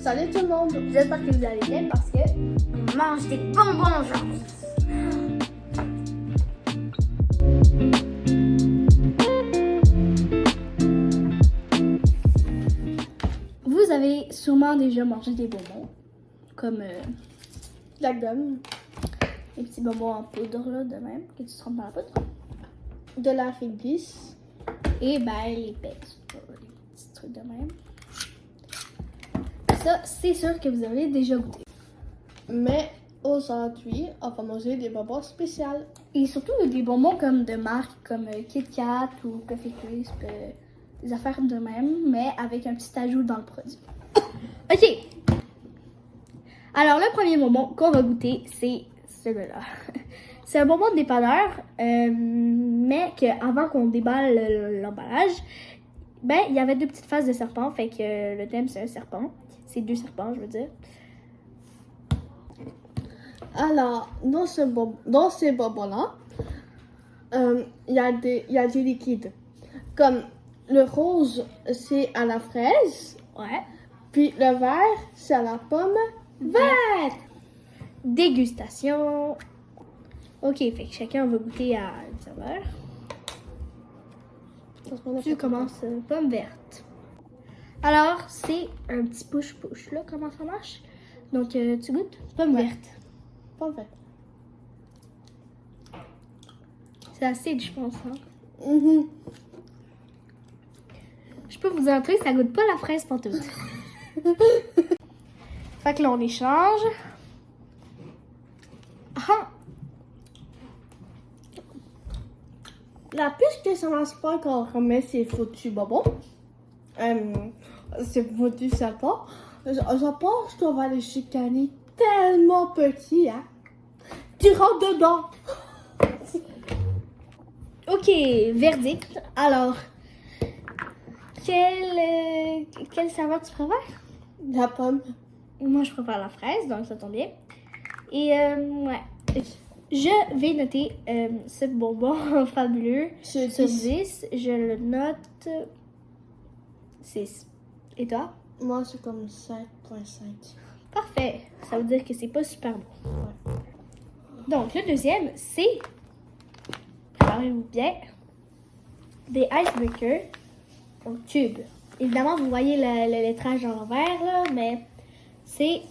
Salut tout le monde! J'espère que vous allez bien parce que on mange des bonbons aujourd'hui. Vous avez sûrement déjà mangé des bonbons, comme La gomme, les petits bonbons en poudre là, de même, que tu trempes dans la poudre. de la réglisse. Et ben les pets, les petits trucs de même. Ça, c'est sûr que vous avez déjà goûté. Mais aujourd'hui, on va manger des bonbons spéciaux. Et surtout des bonbons comme de marque, comme Kit Kat ou Coffee Crisp, des affaires de même, mais avec un petit ajout dans le produit. Ok! Alors, le premier bonbon qu'on va goûter, c'est celui-là. C'est un bonbon de dépanneur, mais qu'avant qu'on déballe l'emballage, ben, il y avait deux petites faces de serpent, fait que le thème, c'est un serpent. C'est deux serpents, je veux dire. Alors, dans ces bonbons-là, il y a des liquides. Comme le rose, c'est à la fraise. Ouais. Puis le vert, c'est à la pomme verte. Dégustation. Ok, fait que chacun va goûter à une saveur. Tu commences pomme verte. Alors, c'est un petit push-push, là, comment ça marche? Donc, tu goûtes pomme Ouais. verte. Pomme verte. C'est acide, je pense. Hein? Mhm. Je peux vous dire un truc, ça goûte pas la fraise pantoute. Fait que là, on échange. Ah! La piste que ça marche pas quand on remet ces foutus bonbons, c'est foutu serpent, je pense qu'on va les chicaner tellement petits, hein. Tu rentres dedans. Ok, verdict. Alors, quelle saveur tu préfères? La pomme. Moi, je préfère la fraise, donc ça tombe bien. Et, ouais. Je vais noter ce bonbon fabuleux Sur sur 10. 10. Je le note 6. Et toi? Moi, c'est comme 7,5. Parfait. Ça veut dire que c'est pas super bon. Donc, le deuxième, c'est, préparez-vous bien, des icebreakers au cube. Évidemment, vous voyez le lettrage en vert, là, mais c'est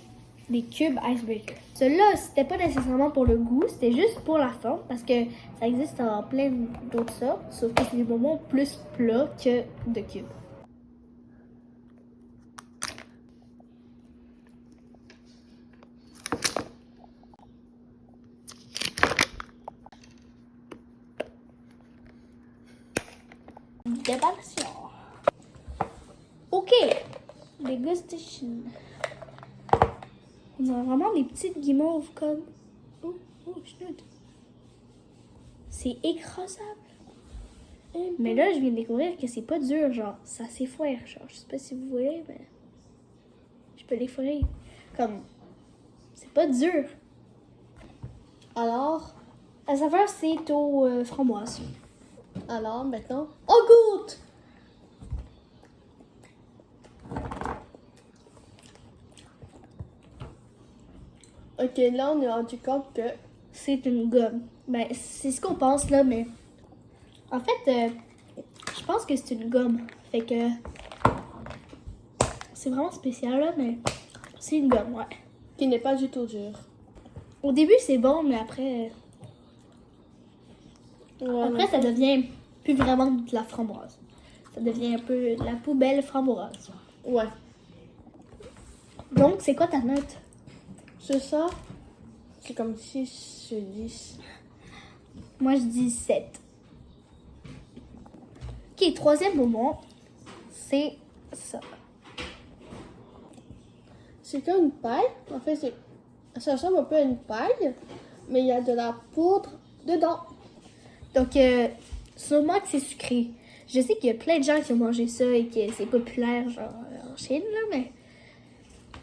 des cubes icebreakers. Celui-là, c'était pas nécessairement pour le goût, c'était juste pour la forme, parce que ça existe en plein d'autres sortes, sauf que c'est des bonbons plus plats que de cubes. Dégustation. Ok, dégustation. On a vraiment des petites guimauves comme... Oh, je note. C'est écrasable. Mais là, je viens de découvrir que c'est pas dur, genre, ça s'effoire, genre, je sais pas si vous voyez, mais... Je peux l'effleurer. Comme... C'est pas dur. Alors, La saveur, c'est aux framboises. alors maintenant, on goûte. Ok, là, on est rendu compte que C'est une gomme. Ben, c'est ce qu'on pense, là, mais... En fait, je pense que c'est une gomme. Fait que... C'est vraiment spécial, là, mais... C'est une gomme, ouais. qui n'est pas du tout dur. Au début, c'est bon, mais après... Après, ça devient plus vraiment de la framboise. Ça devient un peu la poubelle framboise. Ouais. Donc, c'est quoi ta note? C'est ça. C'est comme 6 sur 10. Moi, je dis 7. Ok, troisième bonbon, c'est ça. C'est comme une paille. En fait, ça ressemble un peu à une paille, mais il y a de la poudre dedans. Donc, sûrement que c'est sucré. Je sais qu'il y a plein de gens qui ont mangé ça et que c'est populaire, genre, en Chine, là, mais...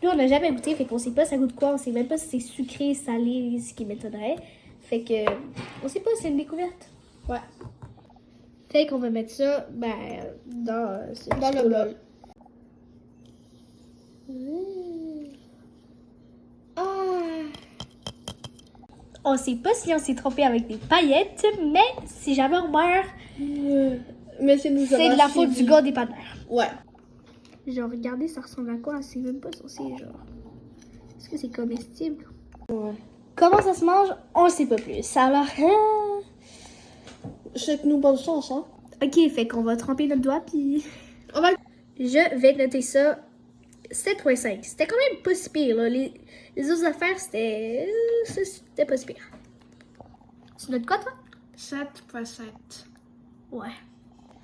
Nous, on n'a jamais goûté, fait qu'on sait pas ça goûte quoi. On sait même pas si c'est sucré, salé, ce qui m'étonnerait. Fait que, on sait pas, c'est une découverte. Ouais. Fait qu'on va mettre ça, ben, dans ce Dans le pot-là. bol. On sait pas si on s'est trompé avec des paillettes, mais si jamais on meurt, Mais c'est de la faute du gars dépanneur. Ouais. Genre, regardez, ça ressemble à quoi? C'est même pas censé, genre. Est-ce que c'est comestible? Ouais. Comment ça se mange? On le sait pas plus. Alors, Souhaite-nous bonne chance, hein. ok, fait qu'on va tremper notre doigt, puis On va... je vais noter ça 7.5. C'était quand même pas si pire, là. Les autres affaires, c'était pas si pire. Tu notes quoi, toi? 7.7. Ouais.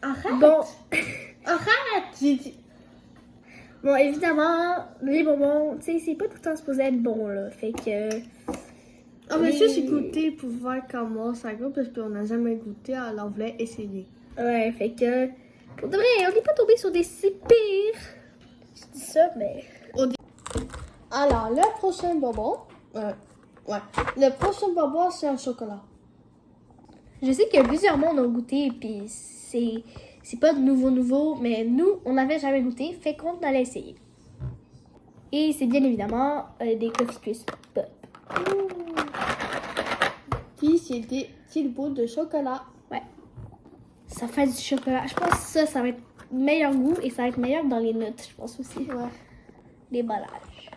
Arrête! Bon, Arrête! J'ai dit... bon, évidemment, les bonbons, tu sais, c'est pas tout le temps supposé être bon, là. Fait que... On va les- juste écouter pour voir comment ça goûte parce qu'on n'a jamais goûté, alors on voulait essayer. Ouais, fait que... Pour de vrai, on n'est pas tombé sur des si pires. Je dis ça, mais... Alors, le prochain bonbon... ouais. Le prochain bonbon, c'est un chocolat. Je sais que plusieurs mondes ont goûté, puis c'est pas de nouveau, mais nous, on n'avait jamais goûté, fait qu'on allait essayer. Et c'est bien évidemment des Coffee Crisp Pop. Puis, c'est des petites boules de chocolat. Ouais. Ça fait du chocolat. Je pense que ça va être meilleur goût et ça va être meilleur dans les notes, je pense aussi. Ouais. L'emballage.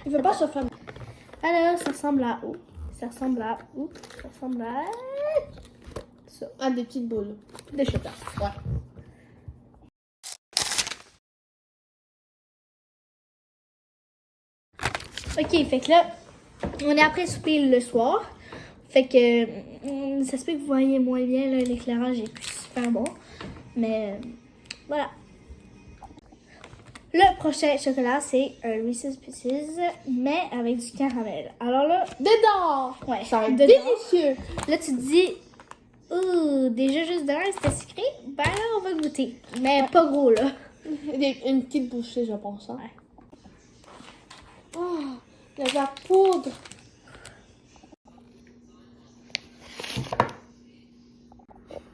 Il veut pas se faire... Alors, ça ressemble à où? Ça ressemble à où? Ça ressemble à... ça. Ah, des petites boules. De chocolat. Ouais. Ok, fait que là, on est après souper le soir. Fait que ça se peut que vous voyez moins bien, là, l'éclairage est plus super bon. Mais voilà. Le prochain chocolat, c'est un Reese's Pieces, mais avec du caramel. Alors là, Dedans! ouais, Ça va être dedans. délicieux! Là, tu te dis, ouh, déjà juste dedans, c'était sucré. Ben là, on va goûter. Mais pas gros, là. Une petite bouchée, je pense. Hein. Ouais. Oh, il y a de la poudre.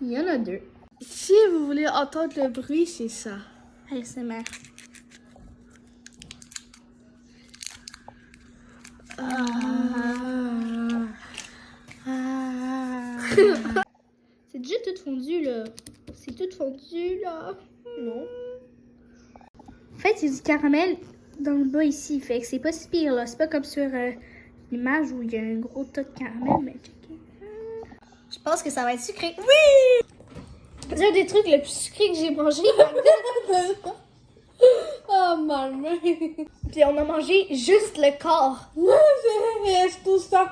Il y en a deux. Si vous voulez entendre le bruit, c'est ça. ASMR. C'est déjà tout fondu, là. C'est tout fondu, là. Non. En fait, il y a du caramel dans le bas ici. Fait que c'est pas si pire, là. C'est pas comme sur l'image où il y a un gros tas de caramel, mais checkez. Je pense que ça va être sucré. Oui! C'est un des trucs les plus sucrés que j'ai mangé. Oh, maman. Puis on a mangé juste le corps. C'est tout ça.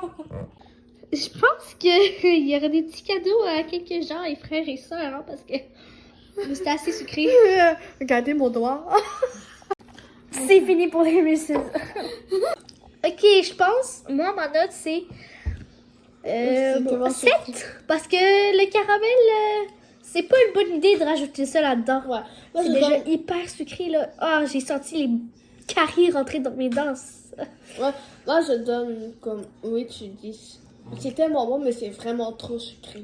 Je pense qu'il y aurait des petits cadeaux à quelques gens et frères et sœurs, hein, parce que c'était assez sucré. Regardez mon doigt. C'est fini pour les Reese's. Ok, je pense, moi, ma note, c'est comment 7. Parce que le caramel, c'est pas une bonne idée de rajouter ça là-dedans. Ouais. Moi, C'est je déjà donne... hyper sucré, là. Ah, j'ai senti les caries rentrer dans mes dents. Ouais. Moi, je donne comme 8 sur 10. C'est tellement bon, mais c'est vraiment trop sucré.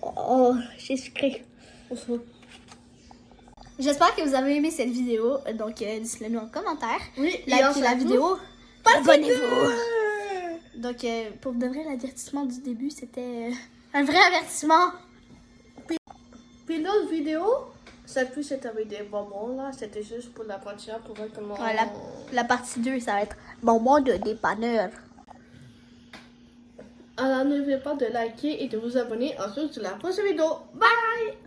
Oh, j'ai sucré. J'espère que vous avez aimé cette vidéo. Donc, dites-le nous en commentaire. Oui, Likez la vidéo. Abonnez-vous. Donc, pour de vrai, l'avertissement du début, c'était un vrai avertissement. Puis l'autre vidéo, c'est plus c'était avec des bonbons, là. C'était juste pour la pâtissière, pour voir comment... Ouais, la partie 2, ça va être bonbons de dépanneur. Alors, n'oubliez pas de liker et de vous abonner. Ensuite, sur la prochaine vidéo. Bye!